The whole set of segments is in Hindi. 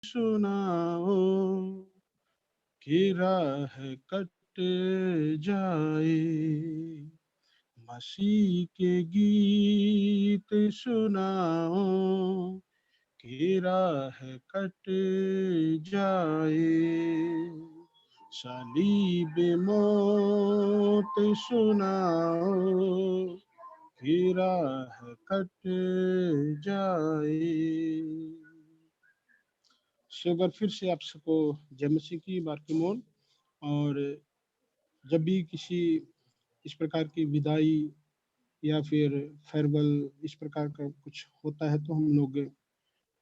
सुनाओ कि राह कट जाए, मसीह के गीत सुनाओ कि राह कट जाए, सलीब मौत सुनाओ कि राह कट जाए। एक बार फिर से आप सबको जय मसीह की बारकमोन। और जब भी किसी इस प्रकार की विदाई या फिर फेयरवेल इस प्रकार का कुछ होता है तो हम लोग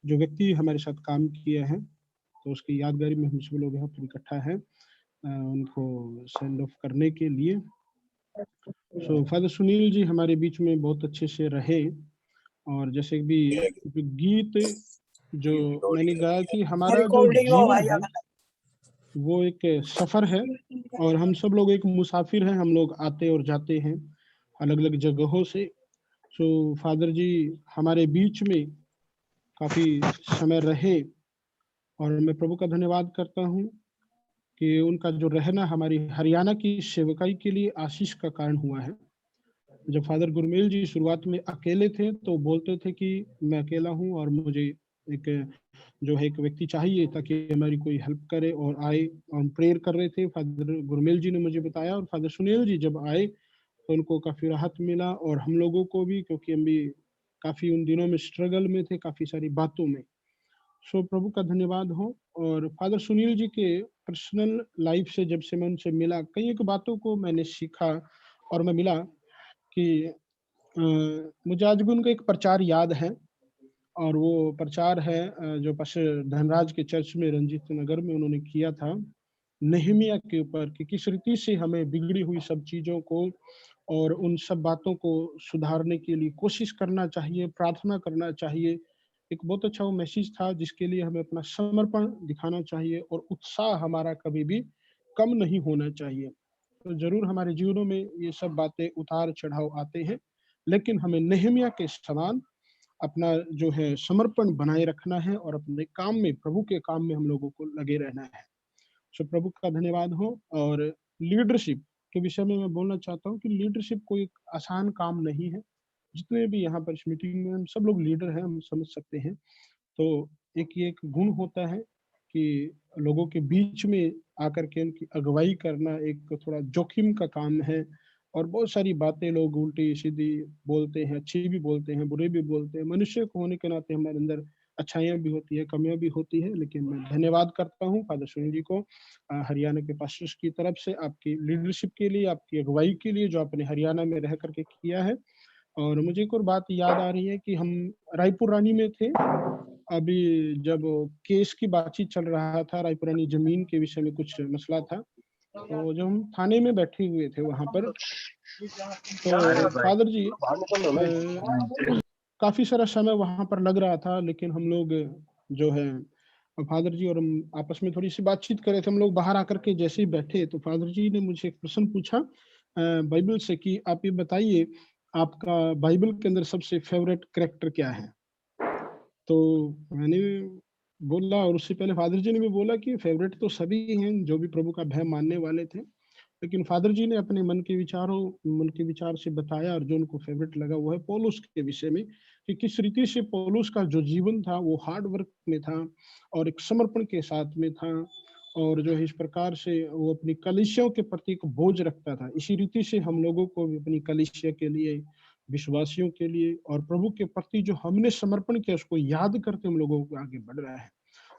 जो व्यक्ति हमारे साथ काम किए हैं तो उसकी यादगारी में हम सब लोग यहाँ पर इकट्ठा हैं उनको सेंड ऑफ करने के लिए। सो फादर सुनील जी हमारे बीच में बहुत अच्छे से रहे, और जैसे भी जो गीत जो मैंने गाया कि हमारा जो जीवन है वो एक सफर है और हम सब लोग एक मुसाफिर हैं, हम लोग आते और जाते हैं अलग अलग जगहों से। सो फादर जी हमारे बीच में काफी समय रहे और मैं प्रभु का धन्यवाद करता हूँ कि उनका जो रहना हमारी हरियाणा की सेवकाई के लिए आशीष का कारण हुआ है। जब फादर गुरमेल जी शुरुआत में अकेले थे तो बोलते थे कि मैं अकेला हूँ और मुझे एक जो है एक व्यक्ति चाहिए ताकि हमारी कोई हेल्प करे और आए। हम प्रेयर कर रहे थे, फादर गुरमेल जी ने मुझे बताया और फादर सुनील जी जब आए तो उनको काफी राहत मिला और हम लोगों को भी, क्योंकि हम भी काफी उन दिनों में स्ट्रगल में थे काफी सारी बातों में। सो प्रभु का धन्यवाद हो। और फादर सुनील जी के पर्सनल लाइफ से जब से मैं उनसे मिला कई एक बातों को मैंने सीखा और मैं मिला कि मुझे आज भी उनका एक प्रचार याद है और वो प्रचार है जो पास्टर धनराज के चर्च में रंजीत नगर में उन्होंने किया था नेहमिया के ऊपर कि किस रीति से हमें बिगड़ी हुई सब चीजों को और उन सब बातों को सुधारने के लिए कोशिश करना चाहिए, प्रार्थना करना चाहिए। एक बहुत अच्छा वो मैसेज था जिसके लिए हमें अपना समर्पण दिखाना चाहिए और उत्साह हमारा कभी भी कम नहीं होना चाहिए। तो जरूर हमारे जीवनों में ये सब बातें उतार चढ़ाव आते हैं, लेकिन हमें नेहमिया के समान अपना जो है समर्पण बनाए रखना है और अपने काम में, प्रभु के काम में हम लोगों को लगे रहना है। सो प्रभु का धन्यवाद हो। और लीडरशिप के विषय में मैं बोलना चाहता हूँ कि लीडरशिप कोई एक आसान काम नहीं है। जितने भी यहाँ पर इस मीटिंग में हम सब लोग लीडर हैं, हम समझ सकते हैं। तो एक ये एक गुण होता है कि लोगों के बीच में आकर के उनकी अगुवाई करना एक थोड़ा जोखिम का काम है और बहुत सारी बातें लोग उल्टी सीधी बोलते हैं, अच्छी भी बोलते हैं, बुरे भी बोलते हैं। मनुष्य को होने के नाते हमारे अंदर अच्छाइयाँ भी होती है, कमियाँ भी होती है, लेकिन मैं धन्यवाद करता हूँ फादर सुनील जी को हरियाणा के पास्टर्स की तरफ से आपकी लीडरशिप के लिए, आपकी अगुवाई के लिए जो आपने हरियाणा में रह करके किया है। और मुझे एक और बात याद आ रही है कि हम रायपुर रानी में थे अभी जब केस की बातचीत चल रहा था, रायपुरानी जमीन के विषय में कुछ मसला था, तो जब हम थाने में बैठे हुए थे वहां पर तो फादर जी काफी सारा समय वहां पर लग रहा था, लेकिन हम लोग जो है फादर जी और हम आपस में थोड़ी सी बातचीत कर रहे थे। हम लोग बाहर आकर के जैसे ही बैठे तो फादर जी ने मुझे एक प्रश्न पूछा बाइबल से कि आप ये बताइए आपका बाइबल के अंदर सबसे फेवरेट कैरेक्टर क्या है। तो मैंने बोला और उससे पहले फादर जी ने भी बोला कि फेवरेट तो सभी हैं जो भी प्रभु का भय मानने वाले थे, लेकिन फादर जी ने अपने मन के विचार से बताया और जो उनको फेवरेट लगा वो है पौलुस के विषय में कि किस रीति से पौलुस का जो जीवन था वो हार्ड वर्क में था और एक समर्पण के साथ में था और जो है इस प्रकार से वो अपनी कलीसियाओं के प्रति एक बोझ रखता था। इसी रीति से हम लोगों को भी अपनी कलीसिया के लिए, विश्वासियों के लिए और प्रभु के प्रति जो हमने समर्पण किया उसको याद करते हम लोगों को आगे बढ़ रहा है।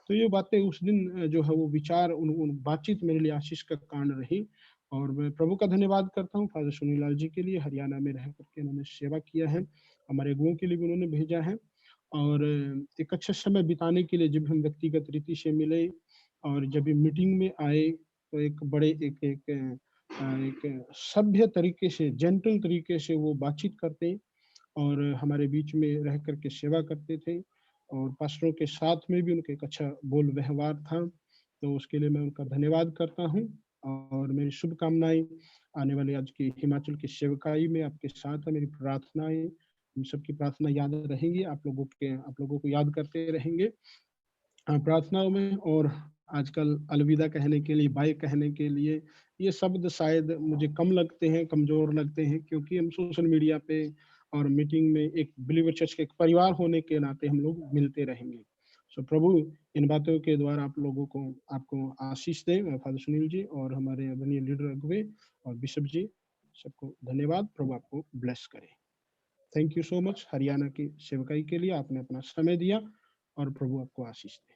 तो ये बातें उस दिन जो है वो विचार उन बातचीत मेरे लिए आशीष का कारण रही। और मैं प्रभु का धन्यवाद करता हूँ फादर सुनीलाल जी के लिए, हरियाणा में रह करके उन्होंने सेवा किया है, हमारे अगुओं के लिए भी उन्होंने भेजा है। और एक अच्छा समय बिताने के लिए जब हम व्यक्तिगत रीति से मिले और जब भी मीटिंग में आए तो एक बड़े एक सभ्य तरीके से, जेंटल तरीके से वो बातचीत करते और हमारे बीच में रह करके सेवा करते थे और पास्टरों के साथ में भी उनका एक अच्छा बोल व्यवहार था। तो उसके लिए मैं उनका धन्यवाद करता हूँ और मेरी शुभकामनाएं आने वाले आज की हिमाचल की सेवकाई में आपके साथ है। मेरी प्रार्थनाएं, हम सबकी प्रार्थना याद रहेंगी, आप लोगों को याद करते रहेंगे प्रार्थनाओं में, और आजकल अलविदा कहने के लिए, बाय कहने के लिए, ये शब्द शायद मुझे कम लगते हैं, कमज़ोर लगते हैं, क्योंकि हम सोशल मीडिया पे और मीटिंग में एक बिलीवर चर्च के एक परिवार होने के नाते हम लोग मिलते रहेंगे। सो प्रभु इन बातों के द्वारा आप लोगों को, आपको आशीष दे। फादर सुनील जी और हमारे आदरणीय लीडर अगुवे और बिशप जी, सबको धन्यवाद। प्रभु आपको ब्लेस करे। Thank you so much Haryana की सेवकाई के लिए आपने अपना समय दिया, और प्रभु आपको आशीष दे।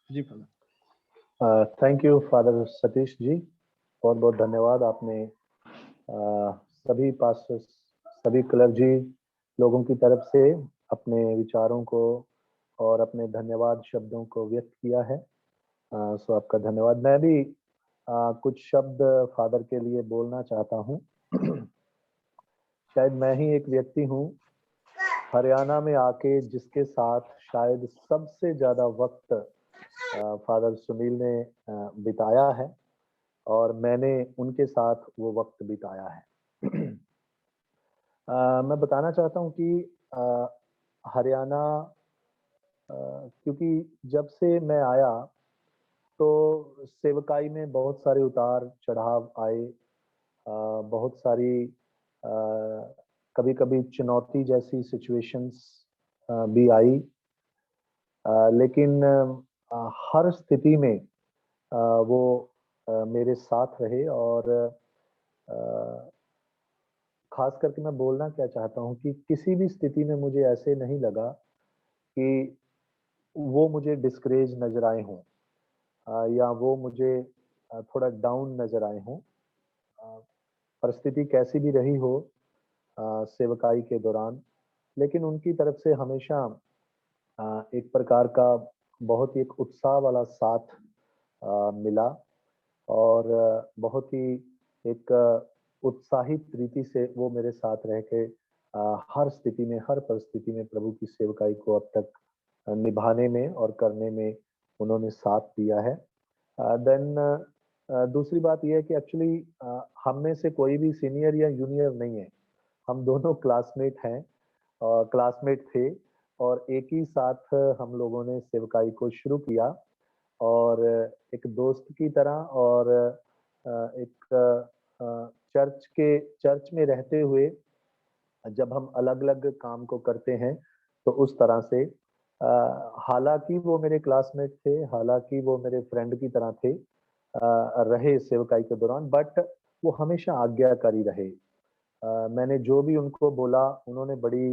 जी father. Thank you father Satish ji, बहुत बहुत धन्यवाद। आपने सभी पास्टर्स, सभी क्लर्जी लोगों की तरफ से अपने विचारों को और अपने धन्यवाद शब्दों को व्यक्त किया है। सो आपका धन्यवाद। मैं भी कुछ शब्द फादर के लिए बोलना चाहता हूँ। शायद मैं ही एक व्यक्ति हूँ हरियाणा में आके जिसके साथ शायद सबसे ज्यादा वक्त फादर सुनील ने बिताया है, और मैंने उनके साथ वो वक्त बिताया है। मैं बताना चाहता हूँ कि हरियाणा, क्योंकि जब से मैं आया तो सेवकाई में बहुत सारे उतार चढ़ाव आए, बहुत सारी कभी कभी चुनौती जैसी सिचुएशंस भी आई, लेकिन हर स्थिति में वो मेरे साथ रहे। और खास करके मैं बोलना क्या चाहता हूँ कि किसी भी स्थिति में मुझे ऐसे नहीं लगा कि वो मुझे डिस्करेज नजर आए हों, या वो मुझे थोड़ा डाउन नजर आए हों। परिस्थिति कैसी भी रही हो सेवकाई के दौरान, लेकिन उनकी तरफ से हमेशा एक प्रकार का बहुत ही एक उत्साह वाला साथ मिला, और बहुत ही एक उत्साहित रीति से वो मेरे साथ रह के हर स्थिति में, हर परिस्थिति में प्रभु की सेवकाई को अब तक निभाने में और करने में उन्होंने साथ दिया है। देन दूसरी बात यह है कि एक्चुअली हम में से कोई भी सीनियर या जूनियर नहीं है, हम दोनों क्लासमेट हैं, क्लासमेट थे, और एक ही साथ हम लोगों ने सेवकाई को शुरू किया, और एक दोस्त की तरह, और एक चर्च में रहते हुए जब हम अलग अलग काम को करते हैं तो उस तरह से, हालांकि वो मेरे क्लासमेट थे, हालांकि वो मेरे फ्रेंड की तरह थे रहे सेवकाई के दौरान, बट वो हमेशा आज्ञाकारी रहे। मैंने जो भी उनको बोला उन्होंने बड़ी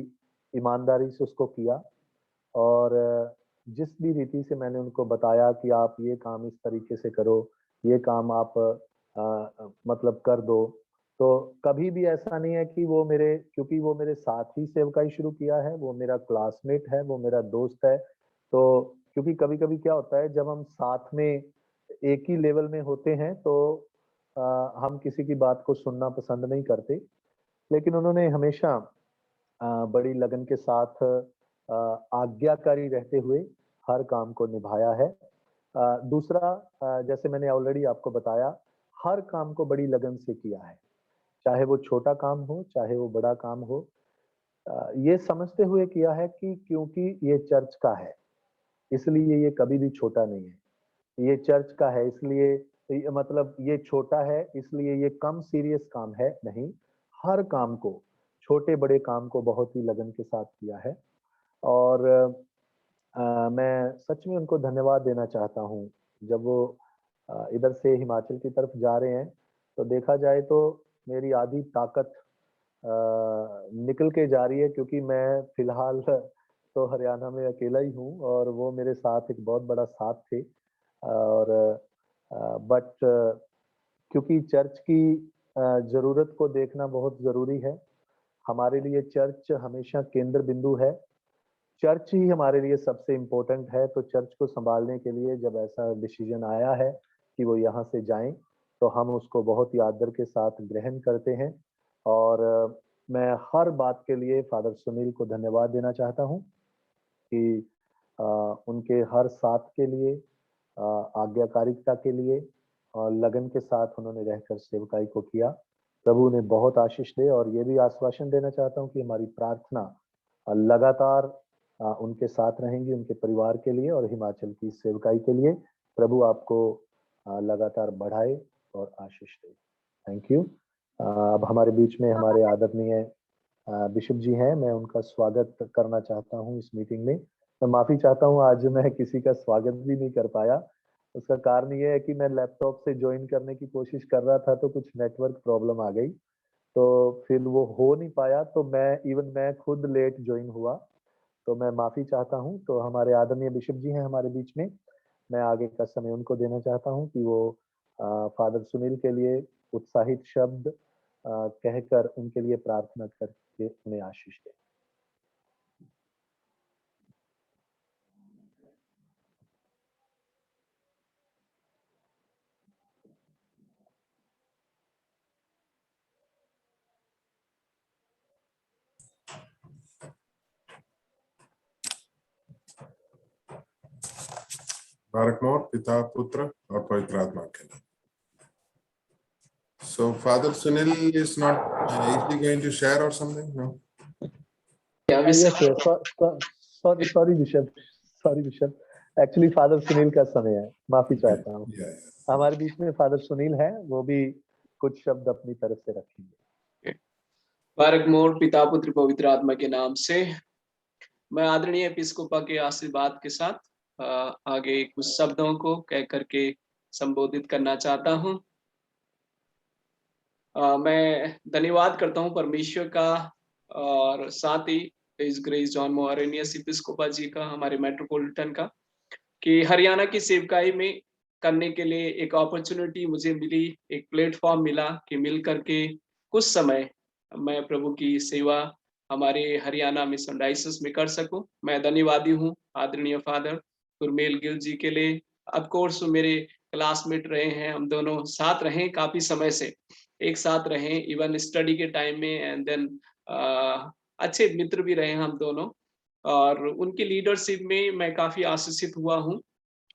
ईमानदारी से उसको किया, और जिस भी रीति से मैंने उनको बताया कि आप ये काम इस तरीके से करो, ये काम आप मतलब कर दो, तो कभी भी ऐसा नहीं है कि वो मेरे, क्योंकि वो मेरे साथ ही सेवकाई शुरू किया है, वो मेरा क्लासमेट है, वो मेरा दोस्त है। तो क्योंकि कभी कभी क्या होता है जब हम साथ में एक ही लेवल में होते हैं तो हम किसी की बात को सुनना पसंद नहीं करते, लेकिन उन्होंने हमेशा बड़ी लगन के साथ आज्ञाकारी रहते हुए हर काम को निभाया है। दूसरा, जैसे मैंने ऑलरेडी आपको बताया, हर काम को बड़ी लगन से किया है, चाहे वो छोटा काम हो चाहे वो बड़ा काम हो, ये समझते हुए किया है कि क्योंकि ये चर्च का है इसलिए ये कभी भी छोटा नहीं है, ये चर्च का है इसलिए मतलब ये छोटा है इसलिए ये कम सीरियस काम है, नहीं, हर काम को, छोटे बड़े काम को बहुत ही लगन के साथ किया है। और मैं सच में उनको धन्यवाद देना चाहता हूँ। जब वो इधर से हिमाचल की तरफ जा रहे हैं तो देखा जाए तो मेरी आधी ताकत निकल के जा रही है, क्योंकि मैं फिलहाल तो हरियाणा में अकेला ही हूँ और वो मेरे साथ एक बहुत बड़ा साथ थे। और बट क्योंकि चर्च की जरूरत को देखना बहुत जरूरी है, हमारे लिए चर्च हमेशा केंद्र बिंदु है, चर्च ही हमारे लिए सबसे इम्पोर्टेंट है। तो चर्च को संभालने के लिए जब ऐसा डिसीजन आया है कि वो यहाँ से जाएं, तो हम उसको बहुत ही आदर के साथ ग्रहण करते हैं। और मैं हर बात के लिए फादर सुनील को धन्यवाद देना चाहता हूँ कि उनके हर साथ के लिए, आज्ञाकारिता के लिए, और लगन के साथ उन्होंने रहकर सेवकाई को किया। प्रभु ने बहुत आशीष दे, और ये भी आश्वासन देना चाहता हूँ कि हमारी प्रार्थना लगातार उनके साथ रहेंगी, उनके परिवार के लिए और हिमाचल की सेवकाई के लिए। प्रभु आपको लगातार बढ़ाए और आशीष दे। Thank you. अब हमारे बीच में हमारे आदरणीय बिशप जी हैं, मैं उनका स्वागत करना चाहता हूं इस मीटिंग में। मैं माफी चाहता हूं, आज मैं किसी का स्वागत भी नहीं कर पाया। उसका कारण ये है कि मैं लैपटॉप से ज्वाइन करने की कोशिश कर रहा था तो कुछ नेटवर्क प्रॉब्लम आ गई, तो फिर वो हो नहीं पाया, तो मैं खुद लेट ज्वाइन हुआ, तो मैं माफी चाहता हूं। तो हमारे आदरणीय बिशप जी हैं हमारे बीच में, मैं आगे का समय उनको देना चाहता हूं कि वो फादर सुनील के लिए उत्साहित शब्द कहकर उनके लिए प्रार्थना करके उन्हें आशीष दें। बारक मोर पिता पुत्र और पवित्र आत्मा के नाम। So Father Sunil is not is he going to share or something? No. Yes, sorry bishop, actually father Sunil का समय है, माफी चाहता हूँ। हमारे बीच में फादर सुनील है, वो भी कुछ शब्द अपनी तरफ से रखेंगे। बारक मोर पिता पुत्र पवित्र आत्मा के नाम से मैं आदरणीय एपिस्कोपा के आशीर्वाद के साथ आगे कुछ शब्दों को कह करके संबोधित करना चाहता हूं। मैं धन्यवाद करता हूं परमेश्वर का और साथ ही इस ग्रेस जॉन मोरेनियस एपिस्कोपा जी का, हमारे मेट्रोपॉलिटन का, कि हरियाणा की सेवकाई में करने के लिए एक अपॉर्चुनिटी मुझे मिली, एक प्लेटफॉर्म मिला कि मिल करके कुछ समय मैं प्रभु की सेवा हमारे हरियाणा मिशन डायसिस में कर सकूं। मैं धन्यवादी हूं आदरणीय फादर गुरमेल गिल जी के लिए। ऑफ कोर्स मेरे क्लासमेट रहे हैं, हम दोनों साथ रहे, काफी समय से एक साथ रहे, इवन स्टडी के टाइम में, एंड देन अच्छे मित्र भी रहे हम दोनों। और उनकी लीडरशिप में मैं काफी आशीषित हुआ हूं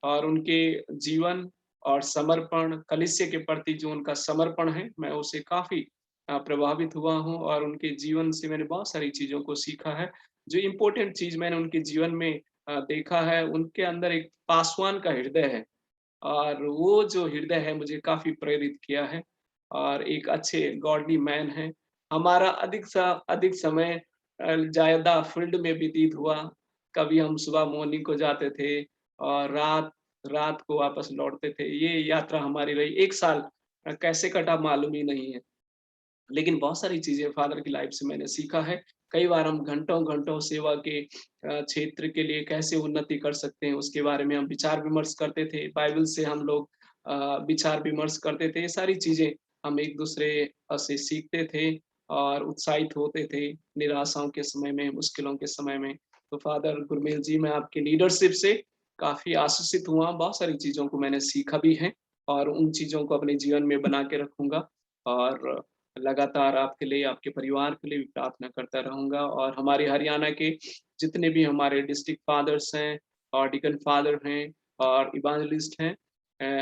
और उनके जीवन और समर्पण, कलीसिया के प्रति जो उनका समर्पण है, मैं उसे काफी प्रभावित हुआ हूं और उनके जीवन से मैंने बहुत सारी चीजों को सीखा है। जो इम्पोर्टेंट चीज मैंने उनके जीवन में देखा है, उनके अंदर एक पासवान का हृदय है और वो जो हृदय है मुझे काफी प्रेरित किया है और एक अच्छे गॉडली मैन है। हमारा अधिक समय ज्यादा फील्ड में व्यतीत हुआ। कभी हम सुबह मॉर्निंग को जाते थे और रात को वापस लौटते थे। ये यात्रा हमारी रही। 1 साल कैसे कटा मालूम ही नहीं है। लेकिन बहुत सारी चीजें फादर की लाइफ से मैंने सीखा है। कई बार हम घंटों सेवा के क्षेत्र के लिए कैसे उन्नति कर सकते हैं, उसके बारे में हम विचार विमर्श करते थे। बाइबल से हम लोग विचार विमर्श करते थे। ये सारी चीजें हम एक दूसरे से सीखते थे और उत्साहित होते थे निराशाओं के समय में, मुश्किलों के समय में। तो फादर गुरमेल जी, मैं आपके लीडरशिप से काफी आशीषित हुआ। बहुत सारी चीजों को मैंने सीखा भी है और उन चीजों को अपने जीवन में बना के रखूंगा और लगातार आपके लिए, आपके परिवार के लिए भी प्रार्थना करता रहूंगा। और हमारे हरियाणा के जितने भी हमारे डिस्ट्रिक्ट फादर्स हैं और डिकन फादर हैं और इवांजलिस्ट हैं,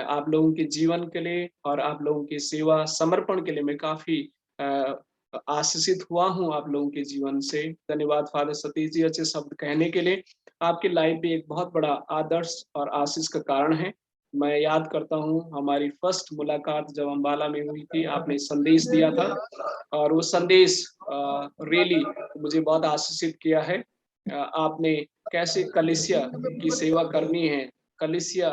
आप लोगों के जीवन के लिए और आप लोगों की सेवा समर्पण के लिए मैं काफी आशीषित हुआ हूँ आप लोगों के जीवन से। धन्यवाद फादर सतीश जी, अच्छे शब्द कहने के लिए। आपकी लाइफ भी एक बहुत बड़ा आदर्श और आशीष का कारण है। मैं याद करता हूँ हमारी फर्स्ट मुलाकात जब अम्बाला में हुई थी, आपने संदेश दिया था और वो संदेश रियली मुझे बहुत आशीषित किया है। आपने कैसे कलीसिया की सेवा करनी है, कलीसिया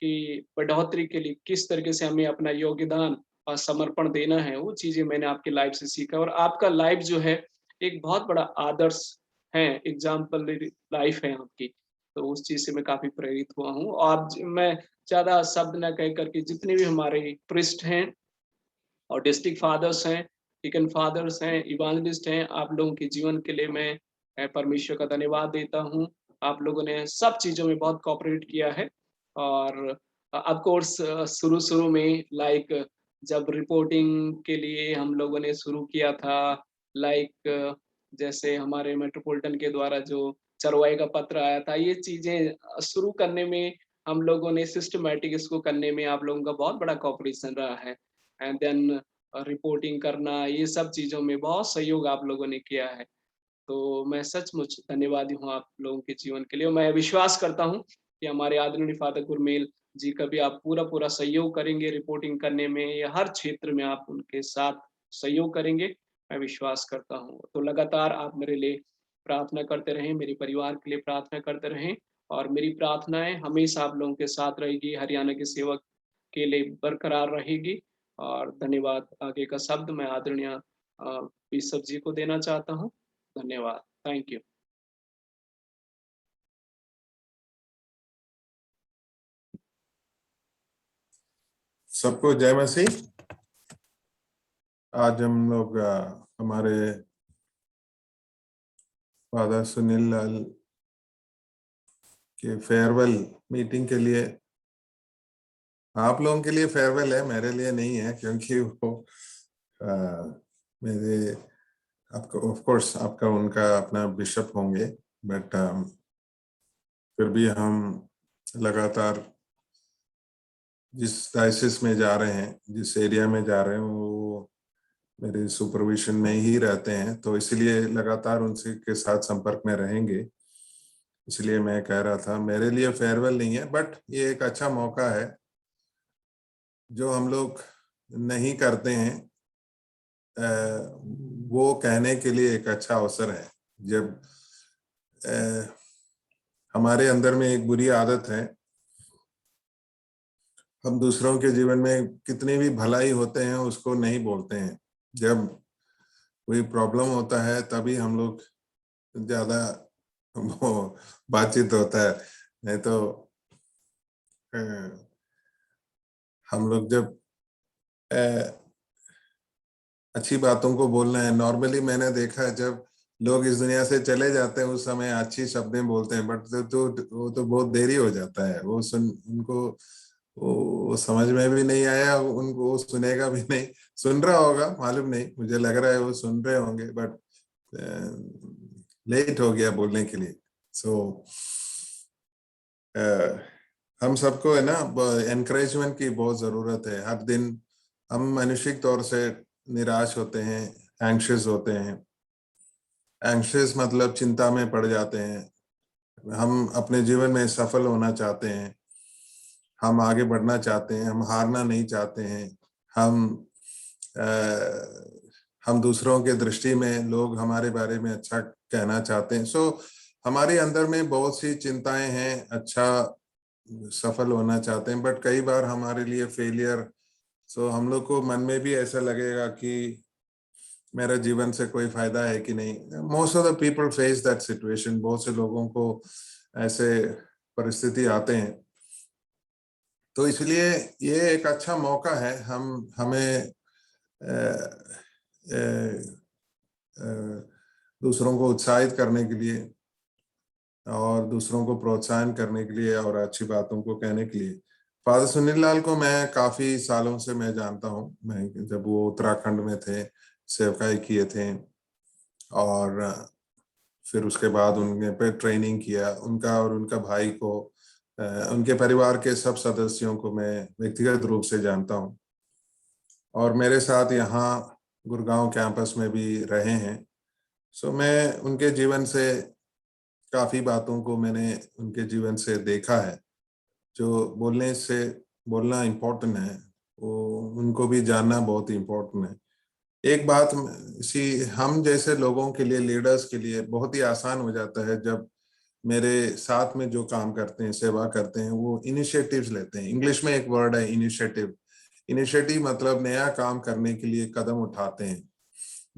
की बढ़ोतरी के लिए किस तरीके से हमें अपना योगदान और समर्पण देना है, वो चीजें मैंने आपकी लाइफ से सीखा। और आपका लाइफ जो है एक बहुत बड़ा आदर्श है, एग्जाम्पल लाइफ है आपकी। तो उस चीज से मैं काफी प्रेरित हुआ हूँ। और मैं ज्यादा शब्द न कह करके जितने भी हमारे प्रिस्ट हैं और डिस्ट्रिक्ट फादर्स हैं, डिकन फादर्स हैं, इवांजलिस्ट हैं, आप लोगों के जीवन के लिए मैं परमेश्वर का धन्यवाद देता हूँ। आप लोगों ने सब चीजों में बहुत कोऑपरेट किया है। और ऑफ कोर्स शुरू में जब रिपोर्टिंग के लिए हम लोगों ने शुरू किया था, जैसे हमारे मेट्रोपॉलिटन के द्वारा जो चरवाई का पत्र आया था, ये चीजें शुरू करने में हम लोगों ने सिस्टमैटिक इसको करने में आप लोगों का बहुत बड़ा कोऑपरेशन रहा है। एंड देन रिपोर्टिंग करना, ये सब चीजों में बहुत सहयोग आप लोगों ने किया है। तो मैं सचमुच धन्यवादी हूँ आप लोगों के जीवन के लिए। और मैं विश्वास करता हूँ कि हमारे आदरणीय फादर गुरमेल जी का भी आप पूरा सहयोग करेंगे रिपोर्टिंग करने में, या हर क्षेत्र में आप उनके साथ सहयोग करेंगे, मैं विश्वास करता हूँ। तो लगातार आप मेरे लिए प्रार्थना करते रहें, मेरे परिवार के लिए प्रार्थना करते रहें, और मेरी प्रार्थनाएं हमेशा आप लोगों के साथ रहेगी, हरियाणा के सेवक के लिए बरकरार रहेगी। और धन्यवाद। आगे का शब्द मैं आदरणीय बिशप जी को देना चाहता हूँ। धन्यवाद। Thank you. सबको जय मसीह। आज हम लोग हमारे फादर सुनील लाल के फेयरवेल मीटिंग के लिए, आप लोगों के लिए फेयरवेल है, मेरे लिए नहीं है, क्योंकि वो मेरे आपका ऑफ कोर्स आपका उनका अपना बिशप होंगे, बट फिर भी हम लगातार जिस डायसिस में जा रहे हैं, जिस एरिया में जा रहे हैं, वो मेरे सुपरविजन में ही रहते हैं, तो इसलिए लगातार उनसे के साथ संपर्क में रहेंगे। इसलिए मैं कह रहा था मेरे लिए फेयरवेल नहीं है, बट ये एक अच्छा मौका है जो हम लोग नहीं करते हैं, वो कहने के लिए एक अच्छा अवसर है। जब हमारे अंदर में एक बुरी आदत है, हम दूसरों के जीवन में कितनी भी भलाई होते हैं उसको नहीं बोलते हैं। जब कोई प्रॉब्लम होता है तभी हम लोग ज्यादा वो बातचीत होता है, नहीं तो हम लोग जब अच्छी बातों को बोलना है, नॉर्मली मैंने देखा है जब लोग इस दुनिया से चले जाते हैं उस समय अच्छी शब्दें बोलते हैं, बट वो तो बहुत देरी हो जाता है। वो उनको वो समझ में भी नहीं आया, उनको वो सुनेगा भी नहीं, सुन रहा होगा मालूम नहीं, मुझे लग रहा है वो सुन रहे होंगे, बट लेट हो गया बोलने के लिए। सो हम सबको है ना एनकरेजमेंट की बहुत जरूरत है। हर दिन हम मानसिक तौर से निराश होते हैं, एंग्शियस होते हैं। एंग्शियस मतलब चिंता में पड़ जाते हैं। हम अपने जीवन में सफल होना चाहते हैं, हम आगे बढ़ना चाहते हैं, हम हारना नहीं चाहते हैं। हम दूसरों के दृष्टि में लोग हमारे बारे में अच्छा कहना चाहते हैं। सो हमारे अंदर में बहुत सी चिंताएं हैं, अच्छा सफल होना चाहते हैं, बट कई बार हमारे लिए फेलियर, सो हम लोग को मन में भी ऐसा लगेगा कि मेरा जीवन से कोई फायदा है कि नहीं। Most of the people face that situation. बहुत से लोगों को ऐसे परिस्थिति आते हैं, तो इसलिए ये एक अच्छा मौका है हमें दूसरों को उत्साहित करने के लिए और दूसरों को प्रोत्साहन करने के लिए और अच्छी बातों को कहने के लिए। फादर सुनील लाल को मैं काफी सालों से मैं जानता हूँ। मैं जब वो उत्तराखंड में थे, सेवकाई किए थे, और फिर उसके बाद उनके पे ट्रेनिंग किया। उनका और उनका भाई को, उनके परिवार के सब सदस्यों को मैं व्यक्तिगत रूप से जानता हूँ, और मेरे साथ यहाँ गुड़गांव कैंपस में भी रहे हैं। सो मैं उनके जीवन से काफी बातों को मैंने उनके जीवन से देखा है। जो बोलना इम्पोर्टेंट है, वो उनको भी जानना बहुत इम्पोर्टेंट है। एक बात हम जैसे लोगों के लिए, लीडर्स के लिए बहुत ही आसान हो जाता है जब मेरे साथ में जो काम करते हैं, सेवा करते हैं, वो इनिशिएटिव्स लेते हैं। इंग्लिश में एक वर्ड है इनिशिएटिव। इनिशिएटिव मतलब नया काम करने के लिए कदम उठाते हैं।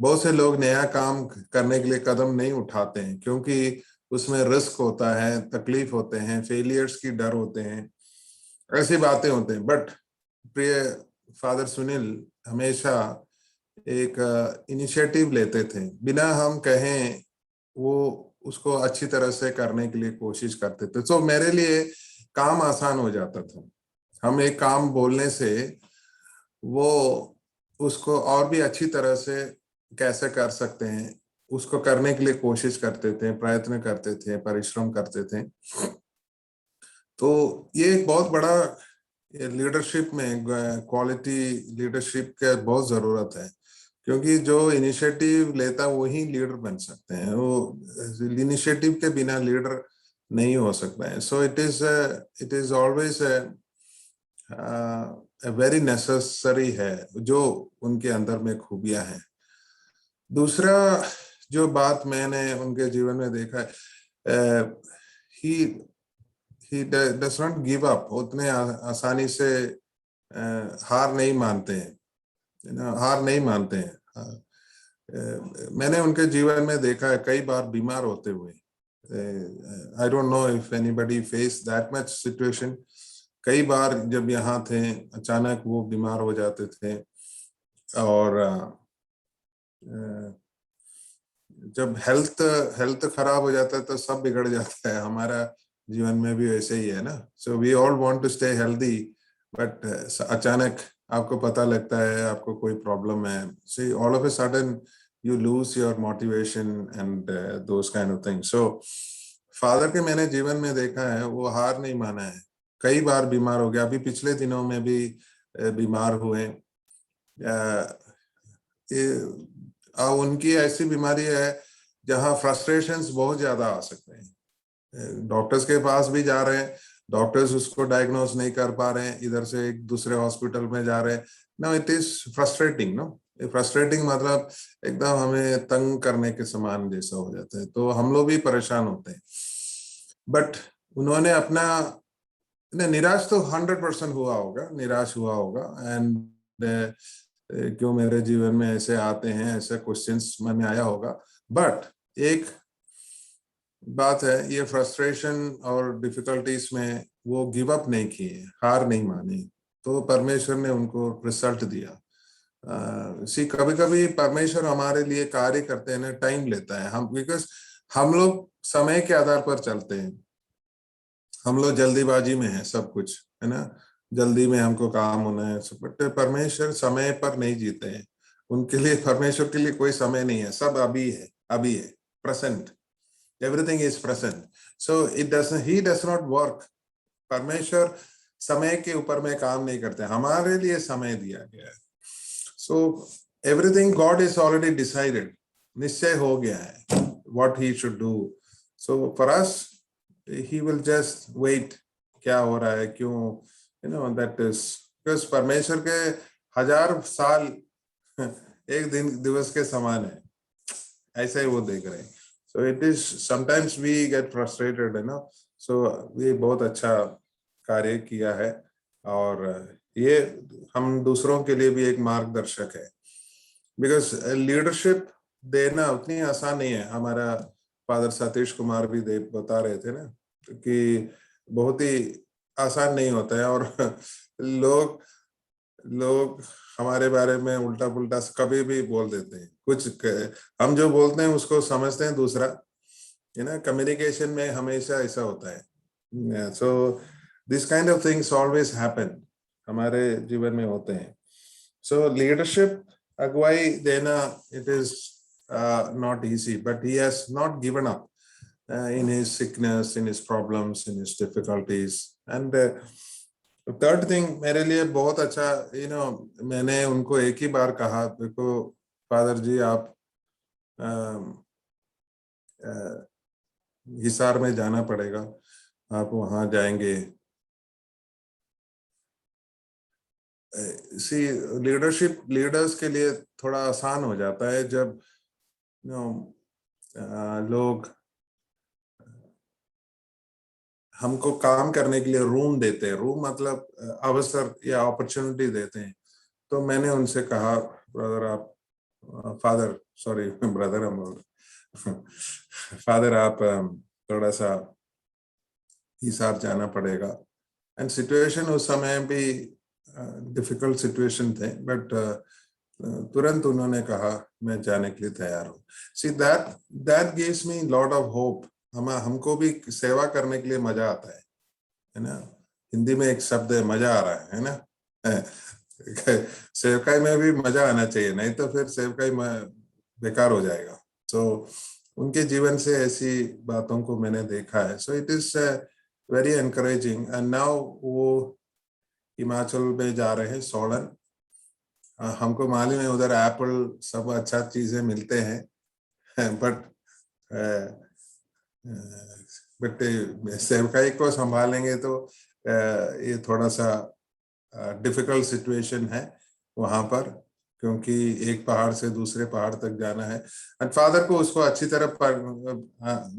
बहुत से लोग नया काम करने के लिए कदम नहीं उठाते हैं क्योंकि उसमें रिस्क होता है, तकलीफ होते हैं, फेलियर्स की डर होते हैं, ऐसी बातें होते हैं। बट प्रिय फादर सुनील हमेशा एक इनिशिएटिव लेते थे, बिना हम कहें वो उसको अच्छी तरह से करने के लिए कोशिश करते थे। तो मेरे लिए काम आसान हो जाता था। हम एक काम बोलने से वो उसको और भी अच्छी तरह से कैसे कर सकते हैं उसको करने के लिए कोशिश करते थे, प्रयत्न करते थे, परिश्रम करते थे। तो ये एक बहुत बड़ा लीडरशिप में, क्वालिटी लीडरशिप के बहुत जरूरत है। क्योंकि जो इनिशिएटिव लेता है वही लीडर बन सकते हैं, वो इनिशिएटिव के बिना लीडर नहीं हो सकता है। सो it is always very necessary है जो उनके अंदर में खूबियां हैं। दूसरा जो बात मैंने उनके जीवन में देखा है, he does not give up, उतने आसानी से हार नहीं मानते हैं, हार नहीं मानते हैं। मैंने उनके जीवन में देखा है कई बार बीमार होते हुए। I don't know if anybody face that much situation. कई बार जब यहाँ थे अचानक वो बीमार हो जाते थे, और जब हेल्थ खराब हो जाता है तो सब बिगड़ जाता है। हमारा जीवन में भी वैसे ही है ना। So we all want to stay healthy, but अचानक आपको पता लगता है आपको कोई प्रॉब्लम है, see all of a sudden you lose your motivation and those kind of things. So father के मैंने जीवन में देखा है वो हार नहीं माना है, कई बार बीमार हो गया। अभी पिछले दिनों में भी बीमार हुए। उनकी ऐसी बीमारी है जहां फ्रस्ट्रेशंस बहुत ज्यादा आ सकते हैं। डॉक्टर्स के पास भी जा रहे हैं, डॉक्टर्स उसको डायग्नोज नहीं कर पा रहे हैं, इधर से एक दूसरे हॉस्पिटल में जा रहे हैं। Now it is frustrating, no. Frustrating मतलब एकदम हमें तंग करने के समान जैसा हो जाता है, तो हम लोग भी परेशान होते हैं। बट उन्होंने अपना निराश तो 100% हुआ होगा, निराश हुआ होगा। एंड क्यों मेरे जीवन में ऐसे आते हैं, ऐसे क्वेश्चंस मन में आया होगा। बट एक बात है, ये फ्रस्ट्रेशन और डिफिकल्टीज में वो गिव अप नहीं किए, हार नहीं मानी, तो परमेश्वर ने उनको रिजल्ट दिया। कभी कभी परमेश्वर हमारे लिए कार्य करते हैं ना, टाइम लेता है। हम बिकॉज हम लोग समय के आधार पर चलते हैं, हम लोग जल्दीबाजी में है सब कुछ, है ना, जल्दी में हमको काम होना है। बट परमेश्वर समय पर नहीं जीते हैं, उनके लिए, परमेश्वर के लिए कोई समय नहीं है, सब अभी है, अभी है, present, everything is present. So he does not work. परमेश्वर समय के ऊपर में काम नहीं करते, हमारे लिए समय दिया गया है। So everything God is already decided, निश्चय हो गया है what he should do. So for us he will just wait, क्या हो रहा है, क्यों, you know, that is because परमेश्वर के 1000 साल एक दिन दिवस के समान है, ऐसा ही वो देख रहे हैं। So it is sometimes we get frustrated, है ना। सो ये बहुत अच्छा कार्य किया है, और ये हम दूसरों के लिए भी एक मार्गदर्शक है। बिकॉज लीडरशिप देना उतनी आसान नहीं है। हमारा फादर सतीश कुमार भी बता रहे थे ना कि बहुत ही आसान नहीं होता है, और लोग हमारे बारे में उल्टा पुल्टा कभी भी बोल देते हैं। कुछ हम जो बोलते हैं उसको समझते हैं दूसरा, है ना। कम्युनिकेशन में हमेशा ऐसा होता है। So this kind of things always happen, हमारे जीवन में होते हैं। सो लीडरशिप, अगुवाई देना, it is not easy, but he has not given up in his sickness, in his problems, in his difficulties. And third thing मेरे लिए बहुत अच्छा, you know, मैंने उनको एक ही बार कहा, देखो फादर जी, आप हिसार में जाना पड़ेगा, आप वहां जाएंगे। लीडर्स के लिए थोड़ा आसान हो जाता है जब लोग हमको काम करने के लिए रूम देते हैं, रूम मतलब अवसर या अपॉर्चुनिटी देते हैं। तो मैंने उनसे कहा, फादर आप थोड़ा सा हिसार जाना पड़ेगा। एंड सिचुएशन उस समय भी डिफिकल्ट सिचुएशन थे, बट तुरंत उन्होंने कहा मैं जाने के लिए तैयार हूँ। See that gives me lot of hope. हमको भी सेवा करने के लिए मजा आता है ना। हिंदी में एक शब्द है, मजा आ रहा है ना। सेवकाई में भी मजा आना चाहिए, नहीं तो फिर सेवकाई बेकार हो जाएगा। तो उनके जीवन से ऐसी बातों को मैंने देखा है। सो it is very encouraging. And now वो हिमाचल में जा रहे हैं, सोलन, हमको मालूम है उधर एप्पल सब अच्छा चीजें मिलते हैं, बट सेवकाई को संभालेंगे तो ये थोड़ा सा डिफिकल्ट सिचुएशन है वहां पर, क्योंकि एक पहाड़ से दूसरे पहाड़ तक जाना है। एंड फादर को उसको अच्छी तरह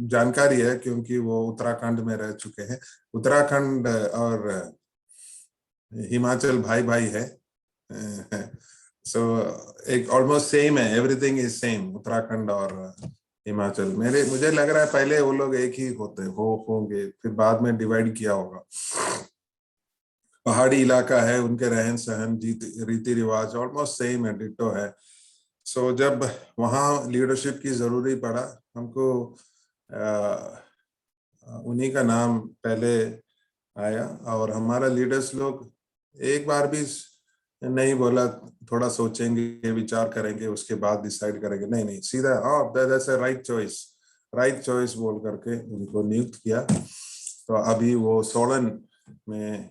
जानकारी है, क्योंकि वो उत्तराखंड में रह चुके हैं। उत्तराखंड और हिमाचल भाई भाई है, सो एक ऑलमोस्ट सेम है, एवरीथिंग इज सेम, उत्तराखंड और हिमाचल। मुझे लग रहा है पहले वो लोग एक ही होंगे, फिर बाद में डिवाइड किया होगा। पहाड़ी इलाका है, उनके रहन सहन रीति रिवाज ऑलमोस्ट सेम है, डिट्टो है। सो जब वहाँ लीडरशिप की जरूरी पड़ा हमको, उन्हीं का नाम पहले आया। और हमारा लीडर्स लोग एक बार भी नहीं बोला थोड़ा सोचेंगे, विचार करेंगे, उसके बाद डिसाइड करेंगे, नहीं सीधा दैट्स अ राइट चॉइस बोल करके उनको नियुक्त किया। तो अभी वो सोलन में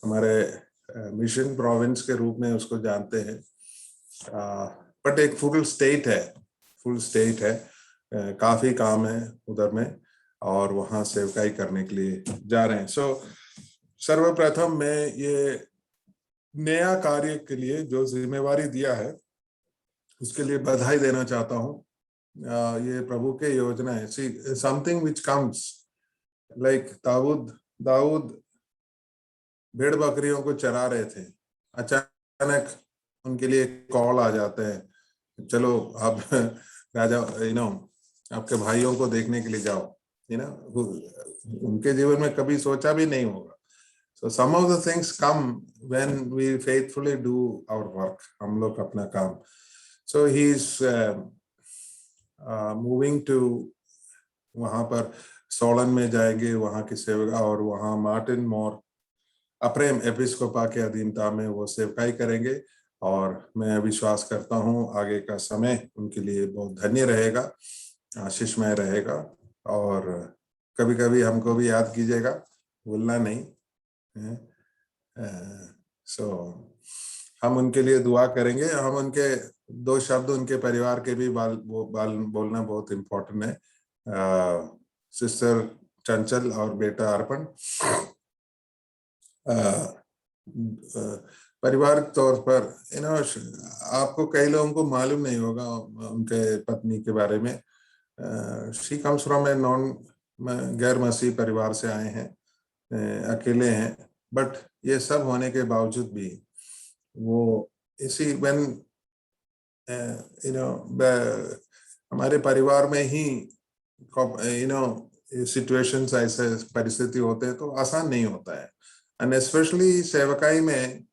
हमारे मिशन प्रोविंस के रूप में उसको जानते हैं, बट एक फुल स्टेट है, काफी काम है उधर में, और वहां सेवकाई करने के लिए जा रहे हैं। सो सर्वप्रथम मैं ये नया कार्य के लिए जो जिम्मेवारी दिया है उसके लिए बधाई देना चाहता हूँ। ये प्रभु के योजना है। समथिंग विच कम्स लाइक दाऊद भेड़ बकरियों को चरा रहे थे, अचानक उनके लिए कॉल आ जाते हैं, चलो आप राजा आपके भाइयों को देखने के लिए जाओ। उनके जीवन में कभी सोचा भी नहीं होगा। So some of the things come when we faithfully do our work, हम लोग अपना काम। So he is moving to वहां पर सोलन में जाएंगे, वहां की सेवा, और वहां मार्टिन मोर अप्रेम एपिस्कोपा के अधीनता में वो सेवकाई करेंगे। और मैं विश्वास करता हूँ आगे का समय उनके लिए बहुत धन्य रहेगा, आशीषमय रहेगा। और कभी कभी हमको भी याद कीजिएगा, भूलना नहीं। सो हम उनके लिए दुआ करेंगे। हम उनके 2 शब्द उनके परिवार के भी बोलना बहुत इम्पोर्टेंट है। सिस्टर चंचल और बेटा अर्पण, परिवार तौर पर आपको कई लोगों को मालूम नहीं होगा उनके पत्नी के बारे में। शी कम्स फ्रॉम ए गैर मसीह परिवार से आए हैं, अकेले हैं, बट ये सब होने के बावजूद भी वो इसी हमारे परिवार में ही सिचुएशंस, ऐसे परिस्थिति होते हैं तो आसान नहीं होता है। एंड स्पेशली सेवकाई में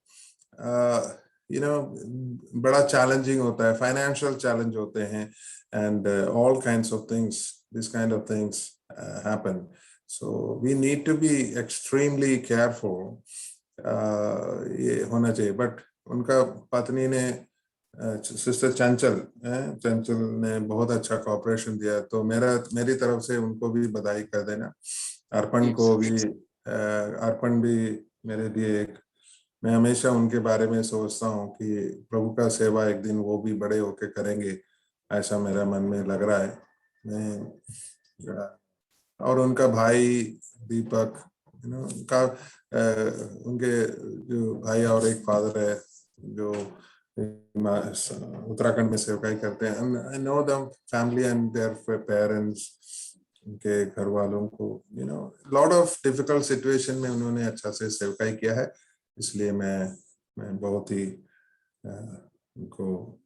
बड़ा चैलेंजिंग होता है, फाइनेंशियल चैलेंज होते हैं, and all kinds of things, this kind of things happen. So we need to be extremely careful, ये होना चाहिए। बट उनका पत्नी ने, सिस्टर चंचल ने बहुत अच्छा कोऑपरेशन दिया, तो मेरी तरफ से उनको भी बधाई कर देना। अर्पण भी मेरे लिए मैं हमेशा उनके बारे में सोचता हूँ कि प्रभु का सेवा एक दिन वो भी बड़े होके करेंगे, ऐसा मेरा मन में लग रहा है। और उनका भाई दीपक, उनके जो भाई और एक फादर है जो उत्तराखंड में सेवकाई करते हैं। I know the family and their parents, उनके घर वालों को लॉट ऑफ डिफिकल्ट सिचुएशन में उन्होंने अच्छा से सेवकाई किया है। इसलिए मैं बहुत ही उनको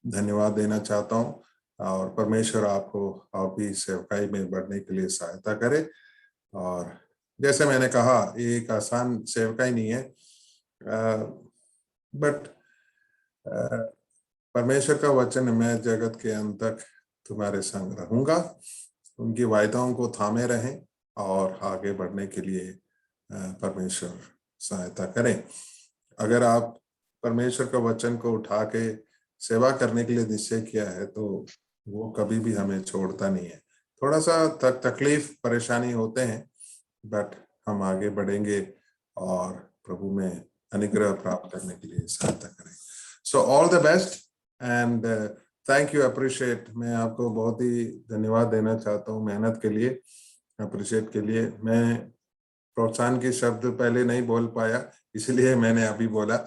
धन्यवाद देना चाहता हूँ। और परमेश्वर आपको आप भी सेवकाई में बढ़ने के लिए सहायता करे। और जैसे मैंने कहा, ये एक आसान सेवकाई नहीं है, बट परमेश्वर का वचन, मैं जगत के अंत तक तुम्हारे संग रहूंगा, उनकी वायदाओं को थामे रहें और आगे बढ़ने के लिए परमेश्वर सहायता करें। अगर आप परमेश्वर का वचन को उठा के सेवा करने के लिए निश्चय किया है तो वो कभी भी हमें छोड़ता नहीं है। थोड़ा सा तकलीफ परेशानी होते हैं, बट हम आगे बढ़ेंगे और प्रभु में अनुग्रह प्राप्त करने के लिए सहायता करें। So all the best and thank you, appreciate. मैं आपको बहुत ही धन्यवाद देना चाहता हूँ मेहनत के लिए, अप्रिशिएट के लिए। मैं प्रोत्साहन के शब्द पहले नहीं बोल पाया, इसलिए मैंने अभी बोला।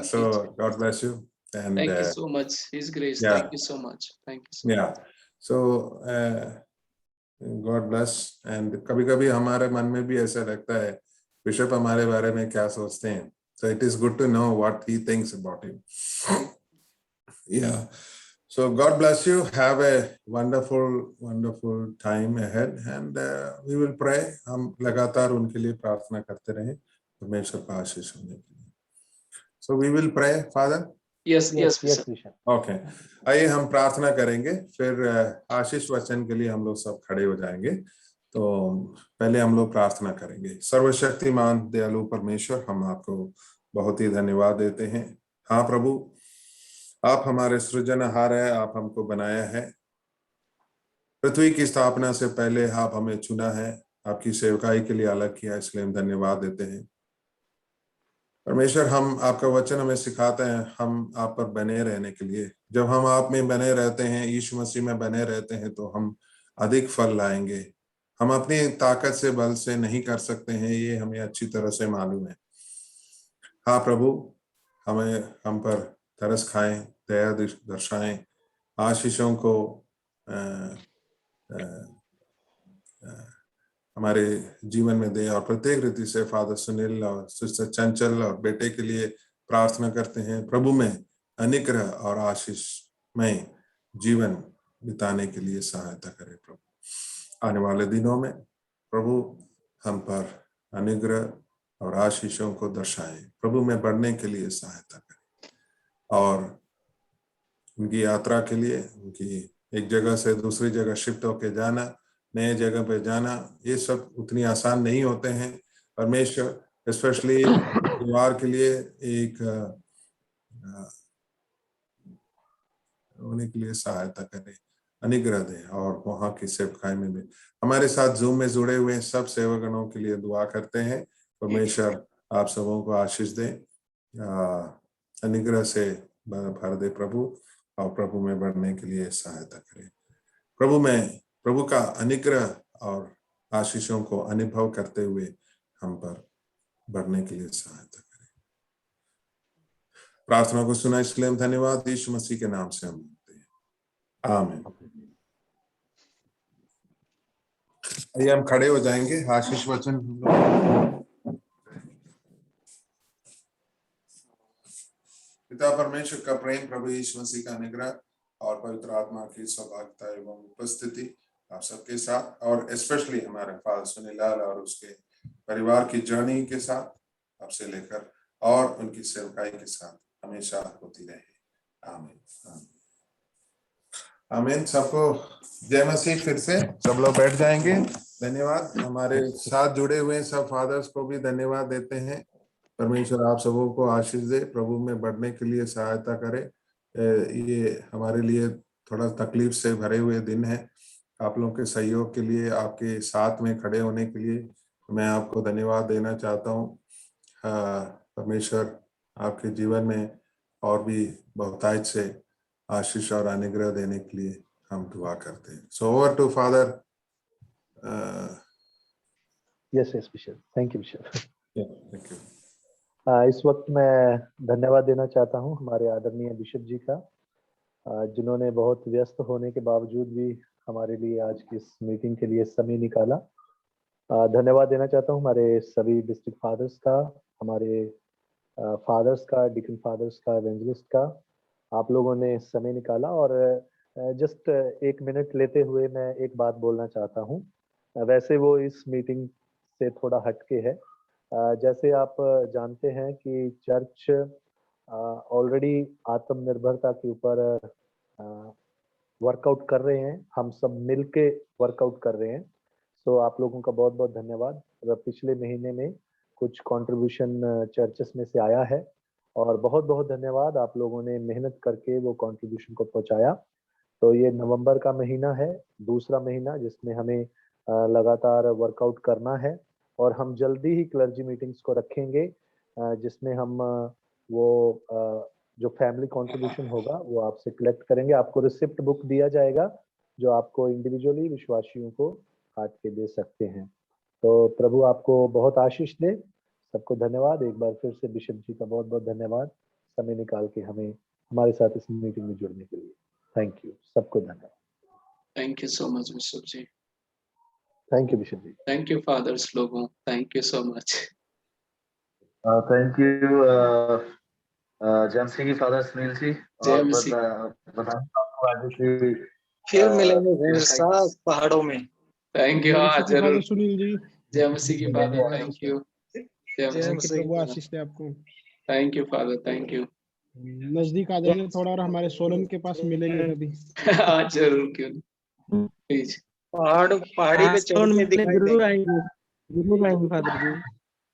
So God bless you and Thank you so much. His grace. yeah, Thank you so much. Thank you so much. yeah. So God bless. And कभी कभी हमारे मन में भी ऐसा लगता है बिशप हमारे बारे में क्या सोचते हैं। So it is good to know what he thinks about him. Yeah. So God bless you. Have a wonderful time ahead and we will pray. हम लगातार उनके लिए प्रार्थना करते रहें परमेश्वर का आशीष होने के लिए। So we will pray, Father. Yes, Bishop. Okay, आइए हम प्रार्थना करेंगे, फिर आशीष वचन के लिए हम लोग सब खड़े हो जाएंगे। तो पहले हम लोग प्रार्थना करेंगे। सर्वशक्तिमान दयालु परमेश्वर, हम आपको बहुत ही धन्यवाद देते हैं। हाँ प्रभु, आप हमारे सृजनहार है, आप हमको बनाया है। पृथ्वी की स्थापना से पहले आप हमें चुना है, आपकी सेवकाई के लिए अलग किया, इसलिए हम धन्यवाद देते हैं परमेश्वर। हम आपका वचन हमें सिखाते हैं हम आप पर बने रहने के लिए। जब हम आप में बने रहते हैं, यीशु मसीह में बने रहते हैं, तो हम अधिक फल लाएंगे। हम अपनी ताकत से, बल से नहीं कर सकते हैं, ये हमें अच्छी तरह से मालूम है। हाँ प्रभु, हम पर तरस खाएं, दया दर्शाएं, आशीषों को हमारे जीवन में दे। और प्रत्येक रीति से फादर सुनील और सिस्टर चंचल और बेटे के लिए प्रार्थना करते हैं, प्रभु में अनुग्रह और आशीष में जीवन बिताने के लिए सहायता करें प्रभु। आने वाले दिनों में प्रभु हम पर अनुग्रह और आशीषों को दर्शाएं, प्रभु में बढ़ने के लिए सहायता करें। और उनकी यात्रा के लिए, उनकी एक जगह से दूसरी जगह शिफ्ट होके जाना, नए जगह पे जाना, ये सब उतनी आसान नहीं होते हैं परमेश्वर। स्पेशली परिवार के लिए एक होने के लिए सहायता करें, अनुग्रह दें। और वहाँ की सेवकाई में भी हमारे साथ जूम में जुड़े हुए सब सेवकगणों के लिए दुआ करते हैं। परमेश्वर आप सबों को आशीष दें, अनुग्रह से भर दे प्रभु, और प्रभु में बढ़ने के लिए सहायता करें। प्रभु का अनुग्रह और आशीषों को अनुभव करते हुए हम पर बढ़ने के लिए सहायता करें। प्रार्थना को सुना इसलिए हम धन्यवाद यीशु मसीह के नाम से हम मांगते हैं, आमीन। आइए हम खड़े हो जाएंगे, आशीष वचन। पिता परमेश्वर का प्रेम, प्रभु यीशु मसीह का अनुग्रह और पवित्र आत्मा की सौभाग्यता एवं उपस्थिति आप सबके साथ, और स्पेशली हमारे फादर सुनील लाल और उसके परिवार की जर्नी के साथ आपसे लेकर और उनकी सेवकाई के साथ हमेशा होती रहे, आमीन आमीन। सबको जय मसीह। फिर से सब लोग बैठ जाएंगे। धन्यवाद। हमारे साथ जुड़े हुए सब फादर्स को भी धन्यवाद देते हैं। परमेश्वर आप सबों को आशीष दे, प्रभु में बढ़ने के लिए सहायता करे। ये हमारे लिए थोड़ा तकलीफ से भरे हुए दिन है। आप लोगों के सहयोग के लिए, आपके साथ में खड़े होने के लिए मैं आपको धन्यवाद देना चाहता हूँ। परमेश्वर आपके जीवन में और भी बहुतायत से आशीष और अनुग्रह देने के लिए हम दुआ करते हैं। So over to father. Yes bishop, thank you bishop. Thank you. इस वक्त मैं धन्यवाद देना चाहता हूं हमारे आदरणीय बिशप जी का, जिन्होंने बहुत व्यस्त होने के बावजूद भी हमारे लिए आज की इस मीटिंग के लिए समय निकाला। धन्यवाद देना चाहता हूं हमारे सभी डिस्ट्रिक्ट फादर्स का, हमारे फादर्स का, डिकन फादर्स का, एवेंजलिस्ट का। आप लोगों ने समय निकाला। और जस्ट एक मिनट लेते हुए मैं एक बात बोलना चाहता हूं। वैसे वो इस मीटिंग से थोड़ा हटके है। जैसे आप जानते हैं कि चर्च ऑलरेडी आत्मनिर्भरता के ऊपर वर्कआउट कर रहे हैं। हम सब मिलके वर्कआउट कर रहे हैं। तो आप लोगों का बहुत बहुत धन्यवाद। पिछले महीने में कुछ कंट्रीब्यूशन चर्चेस में से आया है, और बहुत बहुत धन्यवाद। आप लोगों ने मेहनत करके वो कंट्रीब्यूशन को पहुंचाया। तो ये नवंबर का महीना है, दूसरा महीना जिसमें हमें लगातार वर्कआउट करना है। और हम जल्दी ही क्लर्जी मीटिंग्स को रखेंगे जिसमें हम वो जो फैमिली कंट्रीब्यूशन होगा वो आपसे कलेक्ट करेंगे। आपको रिसिप्ट बुक दिया जाएगा जो आपको इंडिविजुअली विश्वासियों को काट के दे सकते हैं। तो प्रभु आपको बहुत आशीष दे। सबको धन्यवाद। एक बार फिर से बिशप जी का बहुत बहुत धन्यवाद समय निकाल के हमें हमारे साथ इस मीटिंग में जुड़ने के लिए। Thank you. सबको धन्यवाद। Thank you so much bishop ji. Thank you bishop ji. Thank you fathers लोगों, thank you so much. Thank you JMC की फादर सुनील जी। और JMC। बताएं आपको आगे की फिर मिलेंगे फिर साथ पहाड़ों में। Thank you. हाँ JMC की जरूर। फादर सुनील जी, JMC की फादर, प्रभु थैंक आशीष यू। थैंक यू, प्रभु आशीष दे आपको। Thank you father, thank you. नजदीक आ जाएंगे थोड़ा और हमारे सोलन के पास मिलेंगे कभी। हाँ जरूर, क्यों नहीं, प्लीज। पहाड़ी पे चढ़ के दिखाई जरूर देंगे। आएंगे, जरूर आएंगे फादर जी।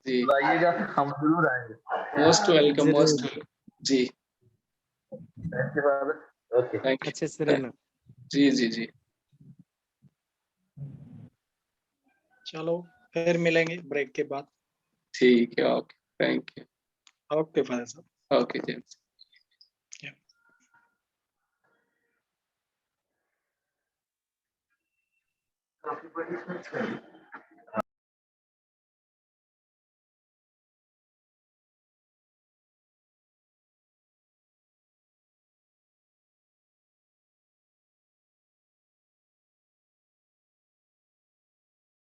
जी बुलाइएगा, हम जरूर आएंगे। मोस्ट वेलकम, जरूर। मोस्ट वेलकम जी। Thank you father. Okay, thank अच्छे से यू। रहना। जी जी जी। चलो फिर मिलेंगे ब्रेक के बाद। ठीक है, okay, thank you. Okay father साहब। Okay James. काफी बड़ी